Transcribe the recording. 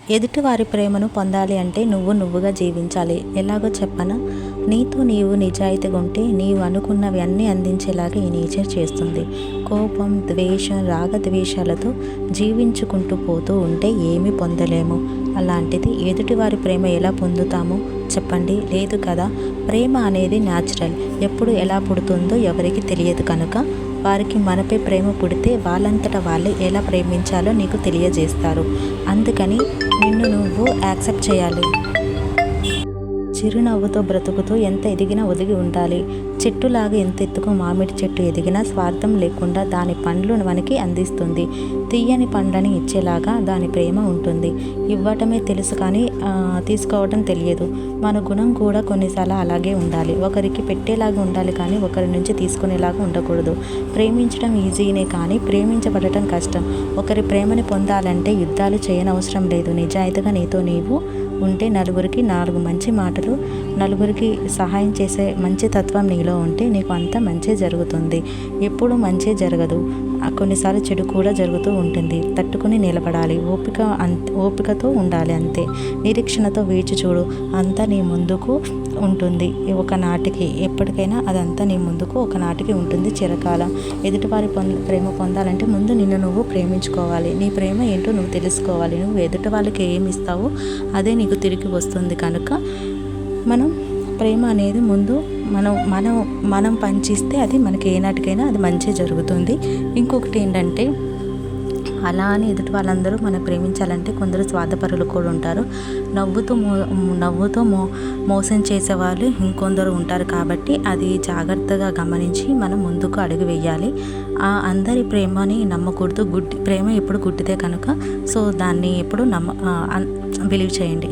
ఎదుటివారి ప్రేమను పొందాలి అంటే నువ్వుగా జీవించాలి. ఎలాగో చెప్పనా? నీతో నీవు నిజాయితీగా ఉంటే నీవు అనుకున్నవి అన్నీ అందించేలాగా ఈ నేచర్ చేస్తుంది. కోపం, ద్వేషం, రాగద్వేషాలతో జీవించుకుంటూ పోతూ ఉంటే ఏమీ పొందలేము. అలాంటిది ఎదుటివారి ప్రేమ ఎలా పొందుతాము చెప్పండి? లేదు కదా. ప్రేమ అనేది న్యాచురల్. ఎప్పుడు ఎలా పుడుతుందో ఎవరికి తెలియదు కనుక వారికి మనపై ప్రేమ పుడితే వాళ్ళంతట వాళ్ళే ఎలా ప్రేమించాలో నీకు తెలియజేస్తారు. అందుకని నిన్ను నువ్వు యాక్సెప్ట్ చేయాలి. చిరునవ్వుతో బ్రతుకుతూ ఎంత ఎదిగినా ఒదిగి ఉండాలి. చెట్టులాగా ఎంత ఎత్తుకు మామిడి చెట్టు ఎదిగినా స్వార్థం లేకుండా దాని పండ్లు మనకి అందిస్తుంది. తీయని పండ్లని ఇచ్చేలాగా దాని ప్రేమ ఉంటుంది. ఇవ్వటమే తెలుసు కానీ తీసుకోవటం తెలియదు. మన గుణం కూడా కొన్నిసార్లు అలాగే ఉండాలి. ఒకరికి పెట్టేలాగా ఉండాలి కానీ ఒకరి నుంచి తీసుకునేలాగా ఉండకూడదు. ప్రేమించడం ఈజీనే కానీ ప్రేమించబడటం కష్టం. ఒకరి ప్రేమని పొందాలంటే యుద్ధాలు చేయనవసరం లేదు. నిజాయితీగా నీతో నీవు ఉంటే, నలుగురికి 4 మంచి మాటలు, నలుగురికి సహాయం చేసే మంచి తత్వం నీలో ఉంటే నీకు అంతా మంచి జరుగుతుంది. ఎప్పుడు మంచి జరగదు. కొన్నిసార్లు చెడు కూడా జరుగుతూ ఉంటుంది. తట్టుకుని నిలబడాలి. ఓపికతో ఉండాలి. అంతే. నిరీక్షణతో వేచి చూడు. అంతా నీ ముందుకు ఉంటుంది. ఒకనాటికి ఎప్పటికైనా అదంతా నీ ముందుకు ఒకనాటికి ఉంటుంది చిరకాలం. ఎదుటివారి ప్రేమ పొందాలంటే ముందు నిన్ను నువ్వు ప్రేమించుకోవాలి. నీ ప్రేమ ఏంటో నువ్వు తెలుసుకోవాలి. నువ్వు ఎదుటి వాళ్ళకి ఏమి ఇస్తావో అదే నీకు తిరిగి వస్తుంది. కనుక మనం ప్రేమ అనేది ముందు మనం పంచిస్తే అది మనకి ఏనాటికైనా అది మంచి జరుగుతుంది. ఇంకొకటి ఏంటంటే, అలా అని ఎదుటి వాళ్ళందరూ మనం ప్రేమించాలంటే కొందరు స్వార్థపరులు కూడా ఉంటారు. నవ్వుతో మోసం చేసేవాళ్ళు ఇంకొందరు ఉంటారు. కాబట్టి అది జాగ్రత్తగా గమనించి మనం ముందుకు అడుగు వేయాలి. అందరి ప్రేమని నమ్మకూడదు. ప్రేమ ఎప్పుడు గుడ్డిదే కనుక సో దాన్ని ఎప్పుడు బిలీవ్ చేయండి.